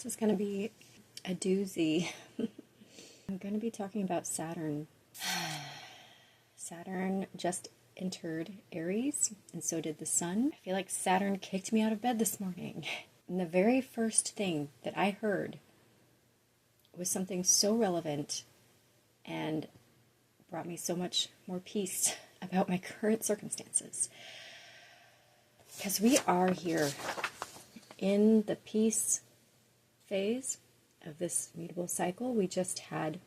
This is going to be a doozy. I'm going to be talking about Saturn. Saturn just entered Aries, and so did the Sun. I feel like Saturn kicked me out of bed this morning. And the very first thing that I heard was something so relevant and brought me so much more peace about my current circumstances. Because we are here in the peace phase of this mutable cycle. We just had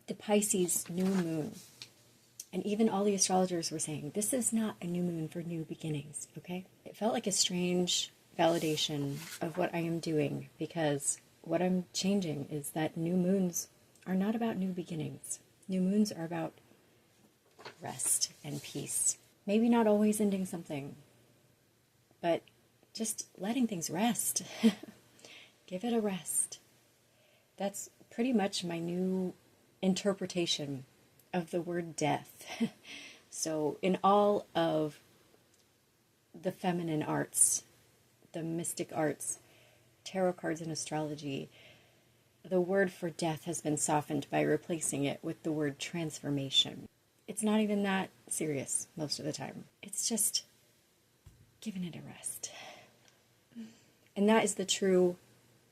the Pisces new moon. And even all the astrologers were saying, this is not a new moon for new beginnings, okay? It felt like a strange validation of what I am doing, because what I'm changing is that new moons are not about new beginnings. New moons are about rest and peace. Maybe not always ending something, but just letting things rest. Give it a rest. That's pretty much my new interpretation of the word death. So in all of the feminine arts, the mystic arts, tarot cards and astrology, the word for death has been softened by replacing it with the word transformation. It's not even that serious most of the time. It's just giving it a rest. And that is the true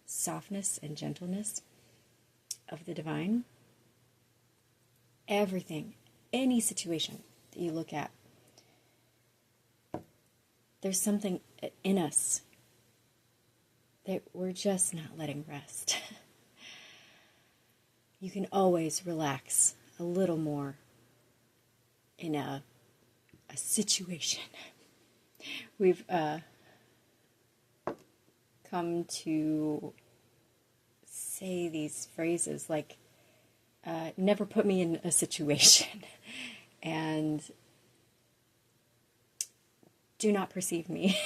softness and gentleness of the divine. Everything, any situation that you look at, there's something in us that we're just not letting rest. You can always relax a little more in a situation. We've come to say these phrases like, never put me in a situation, and do not perceive me.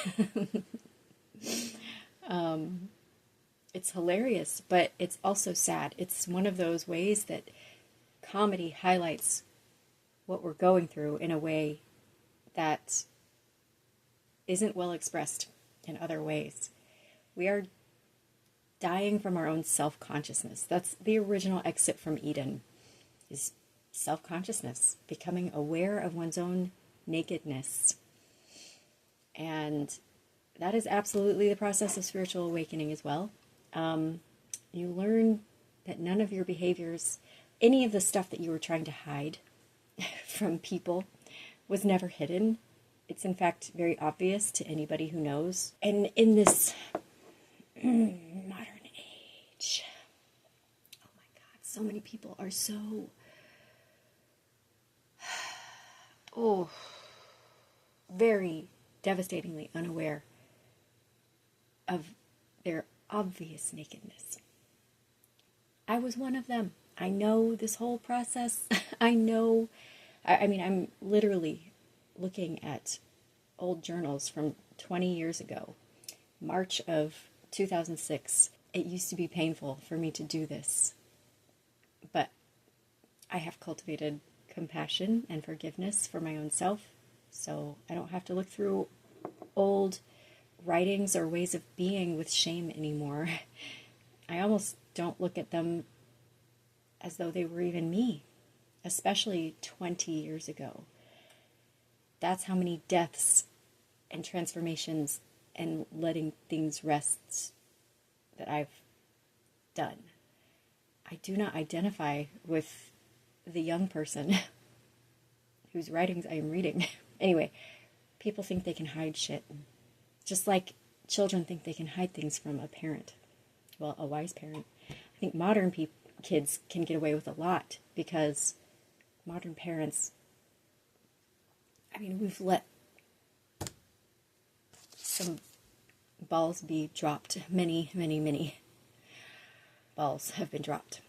It's hilarious, but it's also sad. It's one of those ways that comedy highlights what we're going through in a way that isn't well expressed in other ways. We are dying from our own self-consciousness. That's the original exit from Eden, is self-consciousness, becoming aware of one's own nakedness. And that is absolutely the process of spiritual awakening as well. You learn that none of your behaviors, any of the stuff that you were trying to hide from people, was never hidden. It's in fact very obvious to anybody who knows. And in this modern age, oh my God, so many people are so, very devastatingly unaware of their obvious nakedness. I was one of them. I know this whole process. I mean, I'm literally looking at old journals from 20 years ago, March of 2006. It used to be painful for me to do this, but I have cultivated compassion and forgiveness for my own self, so I don't have to look through old writings or ways of being with shame anymore. I almost don't look at them as though they were even me, especially 20 years ago. That's how many deaths and transformations and letting things rest that I've done. I do not identify with the young person whose writings I am reading. Anyway, people think they can hide shit. Just like children think they can hide things from a parent. Well, a wise parent. I think modern kids can get away with a lot because modern parents, I mean, we've let some balls be dropped. Many, many, many balls have been dropped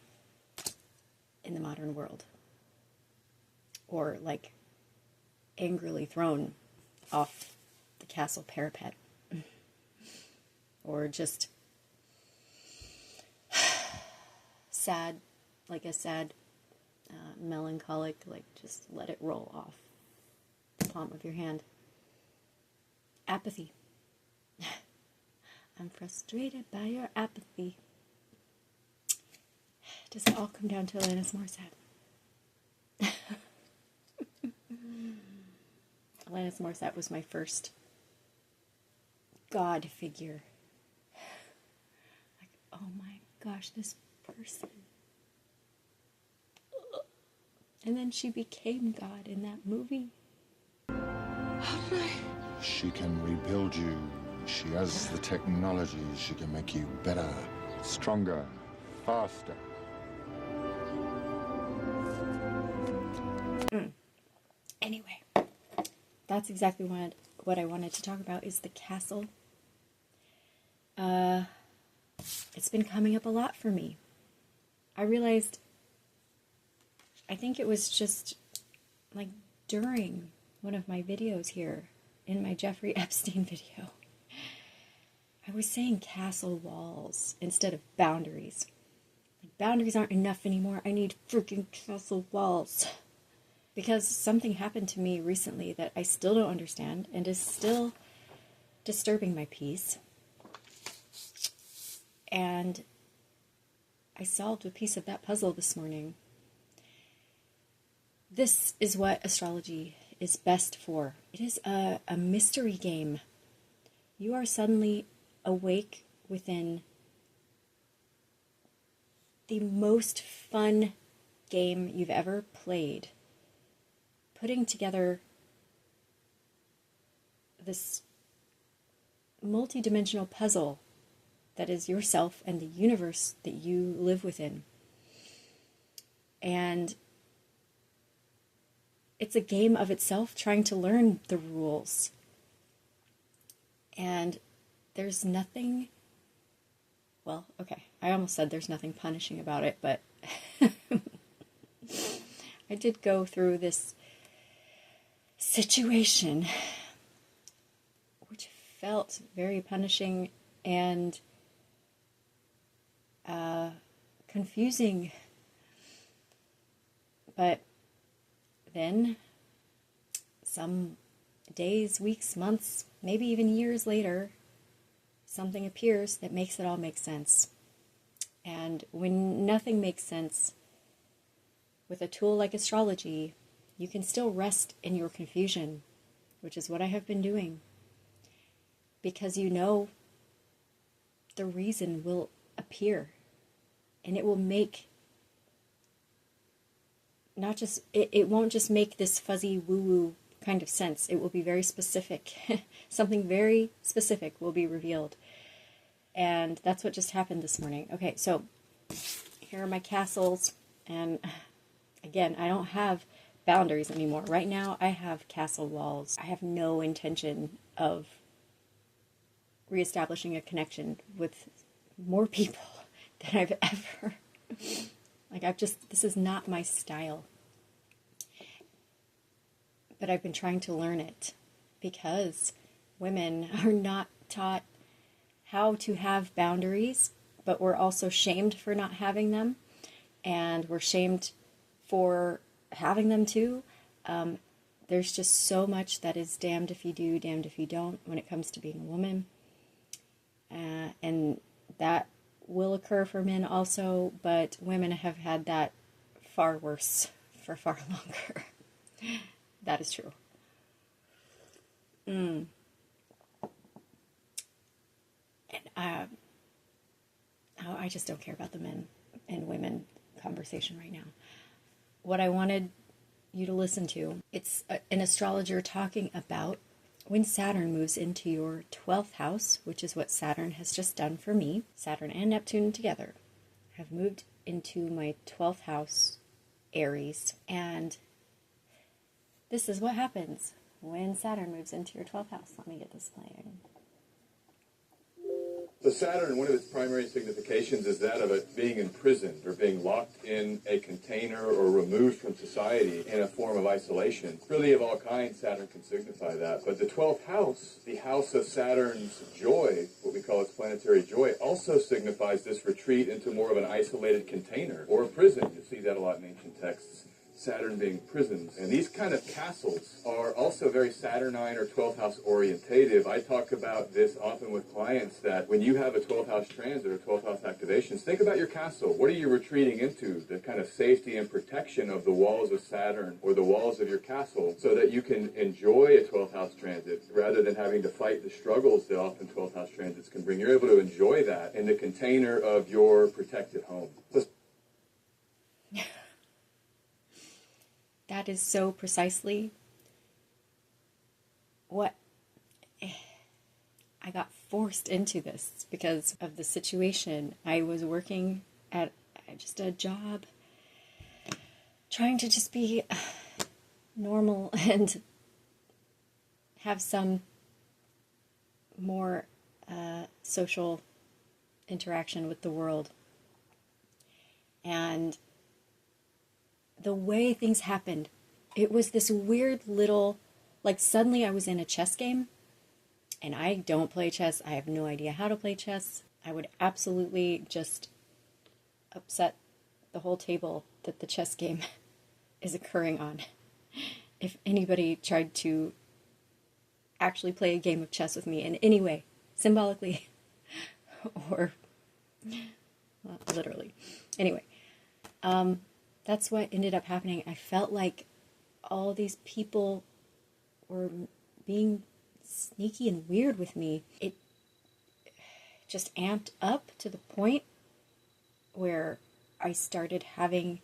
in the modern world. Or like angrily thrown off the castle parapet. Or just sad, like a sad, melancholic, like just let it roll off the palm of your hand. Apathy. I'm frustrated by your apathy. Does it all come down to Alanis Morissette? Alanis Morissette was my first God figure. Like, oh my gosh, this person. And then she became God in that movie. She can rebuild you. She has the technology. She can make you better, stronger, faster. Anyway, that's exactly what I wanted to talk about is the castle. It's been coming up a lot for me. I realized, I think it was just like during one of my videos here, in my Jeffrey Epstein video, I was saying castle walls instead of boundaries. Like, boundaries aren't enough anymore. I need freaking castle walls. Because something happened to me recently that I still don't understand and is still disturbing my peace. And I solved a piece of that puzzle this morning. This is what astrology is best for. It is a mystery game. You are suddenly awake within the most fun game you've ever played, putting together this multi-dimensional puzzle that is yourself and the universe that you live within. And it's a game of itself, trying to learn the rules. And there's nothing, well, okay, I almost said there's nothing punishing about it, but I did go through this situation which felt very punishing and confusing. But then some days, weeks, months, maybe even years later, something appears that makes it all make sense. And when nothing makes sense, with a tool like astrology, you can still rest in your confusion, which is what I have been doing. Because you know the reason will appear, and it will make not just, it won't just make this fuzzy woo-woo kind of sense. It will be very specific. Something very specific will be revealed. And that's what just happened this morning. Okay, so here are my castles. And again, I don't have boundaries anymore. Right now, I have castle walls. I have no intention of reestablishing a connection with more people than I've ever... Like, this is not my style. But I've been trying to learn it because women are not taught how to have boundaries, but we're also shamed for not having them, and we're shamed for having them too. There's just so much that is damned if you do, damned if you don't when it comes to being a woman. And that will occur for men also, but women have had that far worse for far longer. That is true. And I just don't care about the men and women conversation right now. What I wanted you to listen to, it's an astrologer talking about when Saturn moves into your 12th house, which is what Saturn has just done for me. Saturn and Neptune together have moved into my 12th house, Aries. And this is what happens when Saturn moves into your 12th house. Let me get this playing. So Saturn, one of its primary significations is that of it being imprisoned or being locked in a container or removed from society in a form of isolation. Really of all kinds, Saturn can signify that. But the 12th house, the house of Saturn's joy, what we call its planetary joy, also signifies this retreat into more of an isolated container or a prison. You see that a lot in ancient texts. Saturn being prisons. And these kind of castles are also very Saturnine or 12th house orientative. I talk about this often with clients that when you have a 12th house transit or 12th house activations, think about your castle. What are you retreating into? The kind of safety and protection of the walls of Saturn or the walls of your castle so that you can enjoy a 12th house transit rather than having to fight the struggles that often 12th house transits can bring. You're able to enjoy that in the container of your protected home. That is so precisely what I got forced into this because of the situation. I was working at just a job, trying to just be normal and have some more social interaction with the world. And the way things happened, it was this weird little, like suddenly I was in a chess game, and I don't play chess. I have no idea how to play chess. I would absolutely just upset the whole table that the chess game is occurring on if anybody tried to actually play a game of chess with me in any way, symbolically or literally. Anyway, that's what ended up happening. I felt like all these people were being sneaky and weird with me. It just amped up to the point where I started having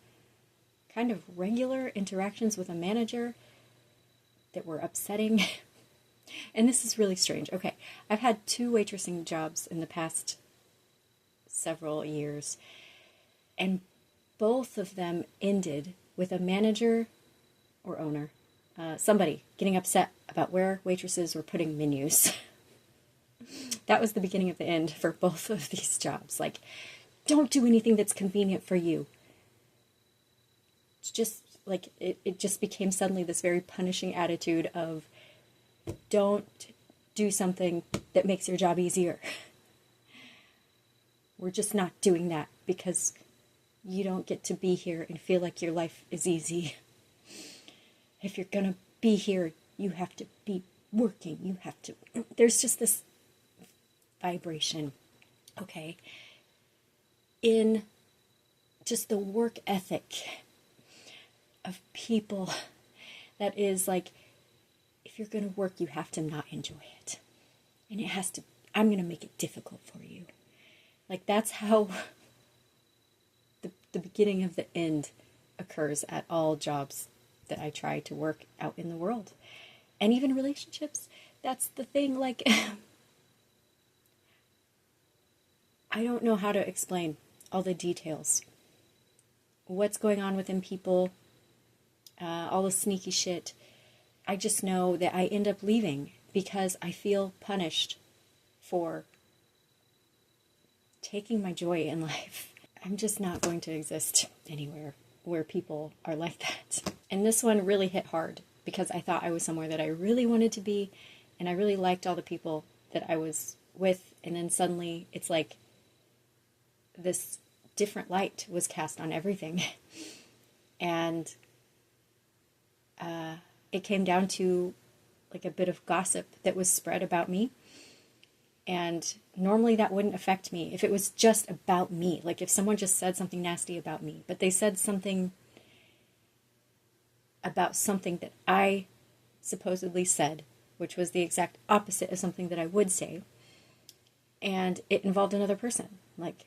kind of regular interactions with a manager that were upsetting. And this is really strange. Okay, I've had 2 waitressing jobs in the past several years, and both of them ended with a manager or owner, somebody getting upset about where waitresses were putting menus. That was the beginning of the end for both of these jobs. Like, don't do anything that's convenient for you. It's just like, it just became suddenly this very punishing attitude of, don't do something that makes your job easier. We're just not doing that because you don't get to be here and feel like your life is easy. If you're gonna be here, you have to be working. You have to. There's just this vibration, okay, in just the work ethic of people that is like, if you're gonna work, you have to not enjoy it. And it has to, I'm gonna make it difficult for you. Like, that's how the beginning of the end occurs at all jobs that I try to work out in the world. And even relationships. That's the thing, like, I don't know how to explain all the details. What's going on within people, all the sneaky shit. I just know that I end up leaving because I feel punished for taking my joy in life. I'm just not going to exist anywhere where people are like that. And this one really hit hard because I thought I was somewhere that I really wanted to be, and I really liked all the people that I was with, and then suddenly it's like this different light was cast on everything. And it came down to like a bit of gossip that was spread about me. And normally that wouldn't affect me if it was just about me. Like if someone just said something nasty about me, but they said something about something that I supposedly said, which was the exact opposite of something that I would say. And it involved another person. Like,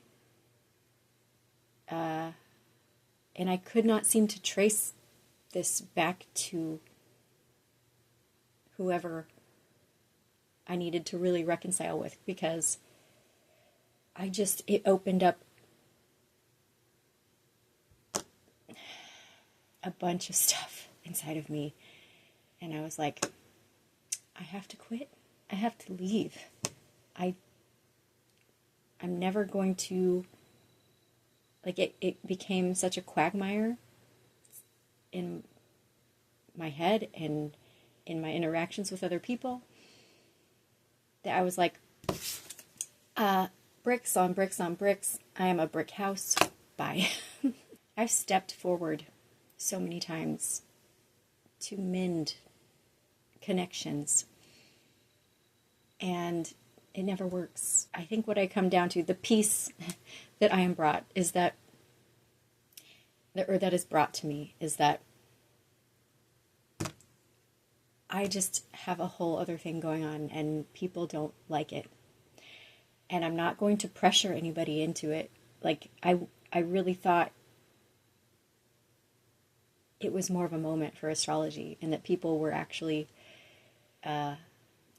and I could not seem to trace this back to whoever I needed to really reconcile with, because it opened up a bunch of stuff inside of me. And I was like, I have to quit. I have to leave. I'm never going to, like, it became such a quagmire in my head and in my interactions with other people that I was like, bricks on bricks on bricks. I am a brick house. Bye. I've stepped forward so many times to mend connections, and it never works. I think what I come down to, the peace that I am brought, is that, or that is brought to me, is that I just have a whole other thing going on and people don't like it. And I'm not going to pressure anybody into it. Like, I really thought it was more of a moment for astrology, and that people were actually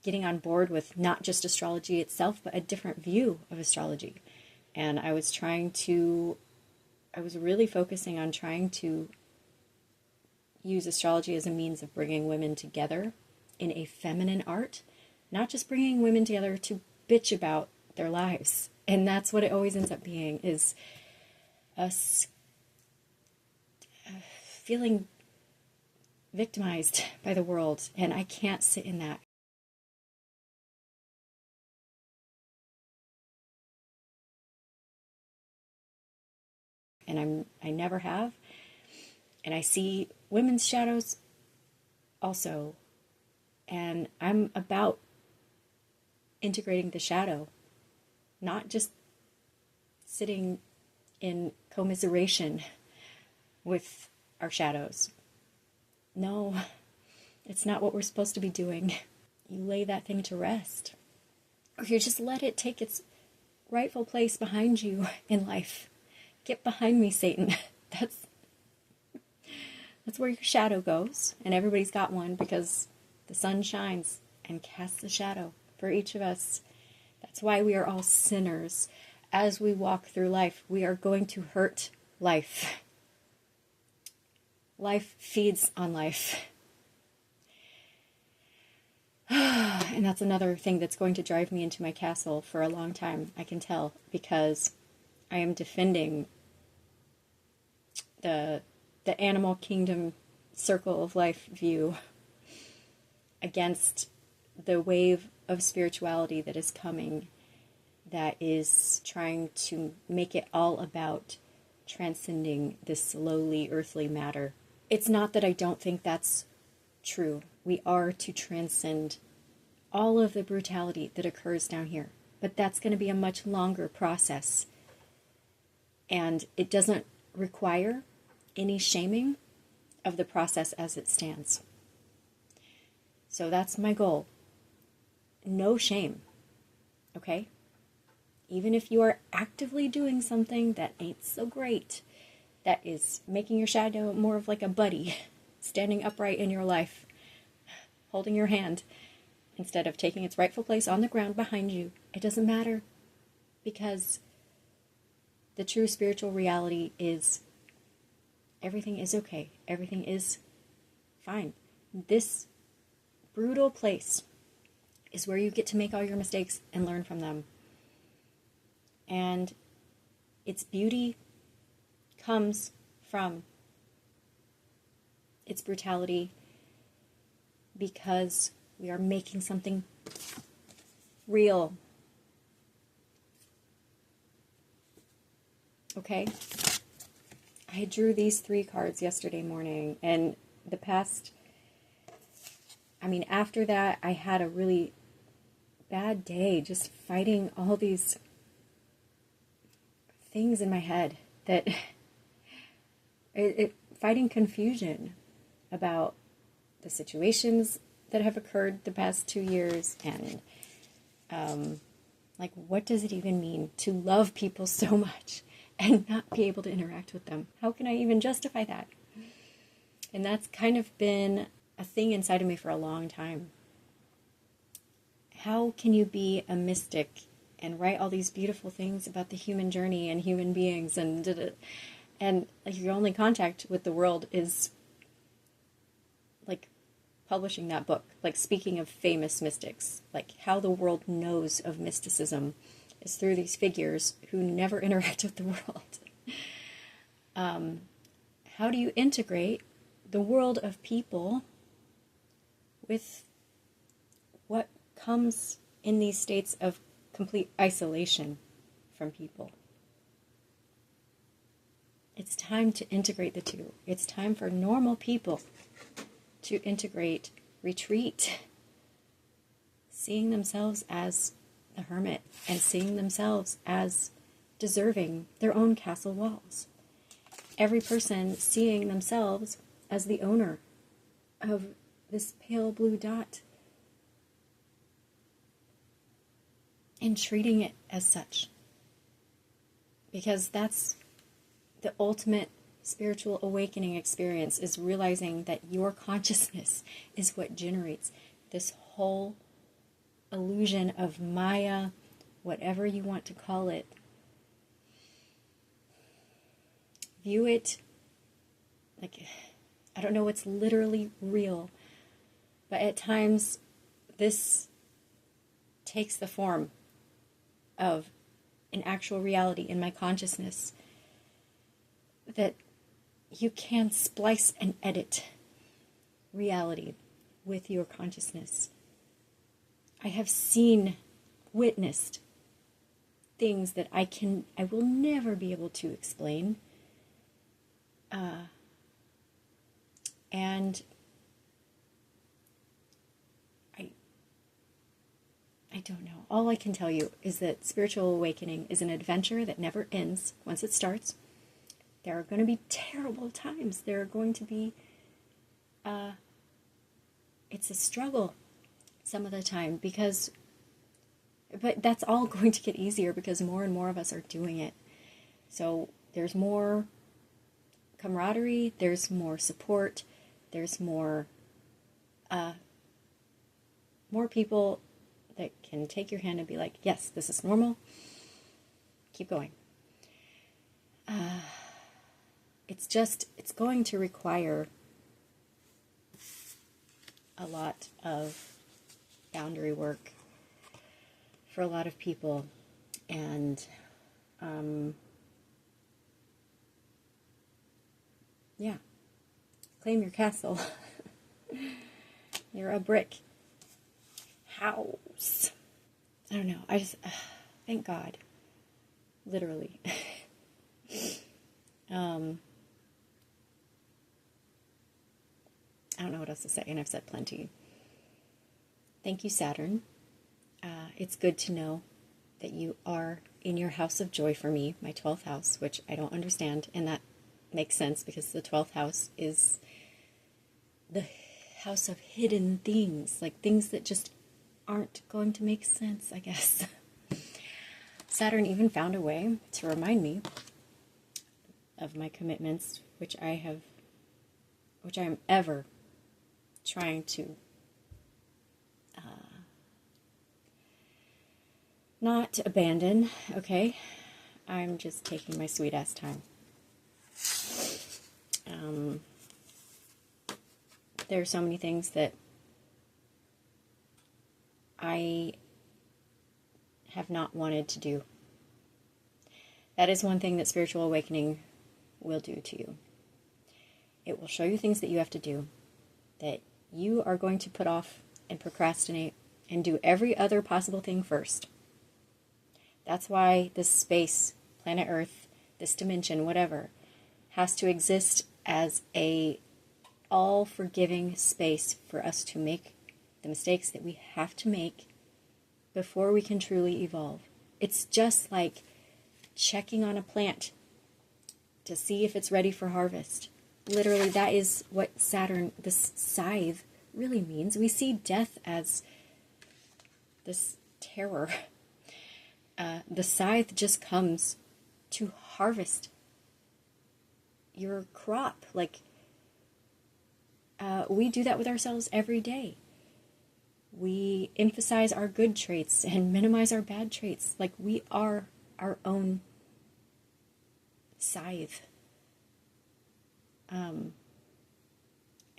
getting on board with not just astrology itself, but a different view of astrology. And I was really focusing on trying to use astrology as a means of bringing women together in a feminine art, not just bringing women together to bitch about their lives. And that's what it always ends up being, is us feeling victimized by the world. And I can't sit in that. And I never have. And I see women's shadows also. And I'm about integrating the shadow, not just sitting in commiseration with our shadows. No, it's not what we're supposed to be doing. You lay that thing to rest, or you just let it take its rightful place behind you in life. Get behind me, Satan. That's where your shadow goes, and everybody's got one, because the sun shines and casts a shadow for each of us. That's why we are all sinners. As we walk through life, we are going to hurt life. Life feeds on life. And that's another thing that's going to drive me into my castle for a long time, I can tell, because I am defending the animal kingdom circle of life view against the wave of spirituality that is coming, that is trying to make it all about transcending this lowly earthly matter. It's not that I don't think that's true. We are to transcend all of the brutality that occurs down here, but that's going to be a much longer process, and it doesn't require any shaming of the process as it stands. So that's my goal. No shame, okay? Even if you are actively doing something that ain't so great, that is making your shadow more of like a buddy, standing upright in your life, holding your hand, instead of taking its rightful place on the ground behind you, it doesn't matter, because the true spiritual reality is everything is okay. Everything is fine. This brutal place is where you get to make all your mistakes and learn from them. And its beauty comes from its brutality, because we are making something real. Okay? I drew these 3 cards yesterday morning, and after that, I had a really bad day just fighting all these things in my head that fighting confusion about the situations that have occurred the past 2 years, and what does it even mean to love people so much and not be able to interact with them? How can I even justify that? And that's kind of been a thing inside of me for a long time. How can you be a mystic and write all these beautiful things about the human journey and human beings, and your only contact with the world is publishing that book, speaking of famous mystics, how the world knows of mysticism is through these figures who never interact with the world. How do you integrate the world of people with what comes in these states of complete isolation from people? It's time to integrate the two. It's time for normal people to integrate retreat, seeing themselves as the hermit and seeing themselves as deserving their own castle walls. Every person seeing themselves as the owner of this pale blue dot and treating it as such. Because that's the ultimate spiritual awakening experience, is realizing that your consciousness is what generates this whole illusion of Maya, whatever you want to call it. View it like, I don't know what's literally real, but at times this takes the form of an actual reality in my consciousness that you can splice and edit reality with your consciousness. I have seen, witnessed things that I will never be able to explain. And I don't know. All I can tell you is that spiritual awakening is an adventure that never ends once it starts. There are going to be terrible times. There are going to be, it's a struggle some of the time but that's all going to get easier because more and more of us are doing it. So there's more camaraderie, there's more support, there's more people that can take your hand and be like, yes, this is normal, keep going. It's going to require a lot of boundary work for a lot of people, and yeah, claim your castle. You're a brick house. I don't know. I just thank God, literally. I don't know what else to say, and I've said plenty. Thank you, Saturn. It's good to know that you are in your house of joy for me, my 12th house, which I don't understand, and that makes sense because the 12th house is the house of hidden things, like things that just aren't going to make sense, I guess. Saturn even found a way to remind me of my commitments, which I am ever trying to not abandon, okay? I'm just taking my sweet ass time. There are so many things that I have not wanted to do. That is one thing that spiritual awakening will do to you. It will show you things that you have to do, that you are going to put off and procrastinate and do every other possible thing first. That's why this space, planet Earth, this dimension, whatever, has to exist as a all-forgiving space for us to make the mistakes that we have to make before we can truly evolve. It's just like checking on a plant to see if it's ready for harvest. Literally, that is what Saturn, this scythe, really means. We see death as this terror. The scythe just comes to harvest your crop. Like, we do that with ourselves every day. We emphasize our good traits and minimize our bad traits. Like, we are our own scythe. And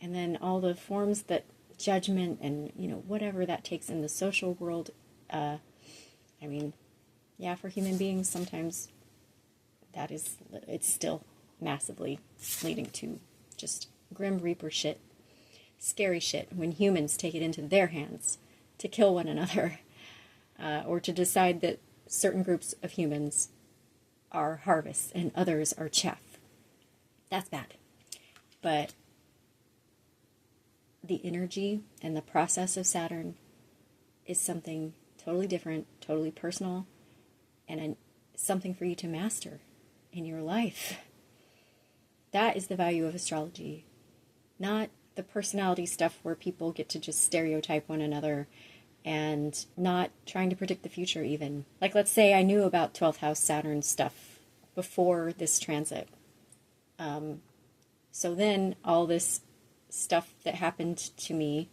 then all the forms that judgment and, whatever that takes in the social world, yeah, for human beings, sometimes it's still massively leading to just grim reaper shit, scary shit, when humans take it into their hands to kill one another, or to decide that certain groups of humans are harvests and others are chaff. That's bad. But the energy and the process of Saturn is something totally different, totally personal, and something for you to master in your life. That is the value of astrology, not the personality stuff where people get to just stereotype one another and not trying to predict the future even. Like, let's say I knew about 12th house Saturn stuff before this transit. So then all this stuff that happened to me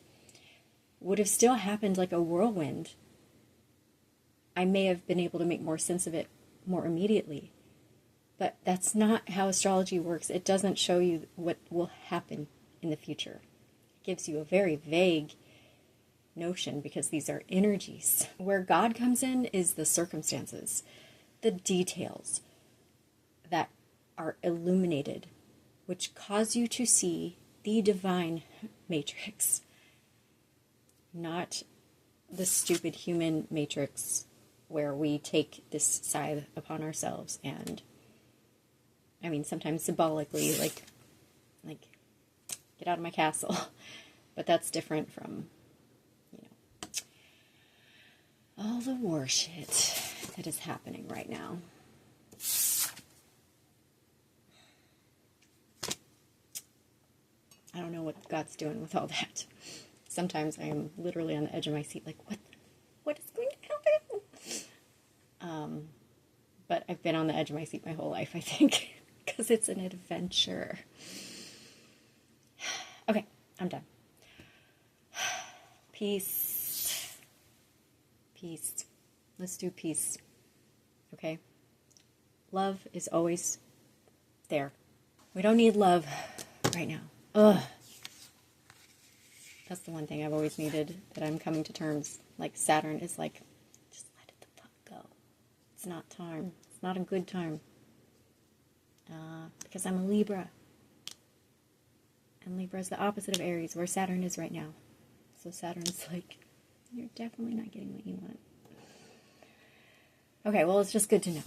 would have still happened like a whirlwind. I may have been able to make more sense of it more immediately. But that's not how astrology works. It doesn't show you what will happen in the future. It gives you a very vague notion because these are energies. Where God comes in is the circumstances, the details that are illuminated, which cause you to see the divine matrix, not the stupid human matrix where we take this scythe upon ourselves and, I mean, sometimes symbolically, like get out of my castle. But that's different from, all the war shit that is happening right now. I don't know what God's doing with all that. Sometimes I am literally on the edge of my seat, like, what is going to happen? But I've been on the edge of my seat my whole life, I think, because it's an adventure. Okay, I'm done. Peace. Peace. Let's do peace. Okay? Love is always there. We don't need love right now. Ugh. That's the one thing I've always needed that I'm coming to terms. Like, Saturn is like, just let it the fuck go. It's not time. It's not a good time. Because I'm a Libra. And Libra is the opposite of Aries, where Saturn is right now. So Saturn's like, you're definitely not getting what you want. Okay, well, it's just good to know.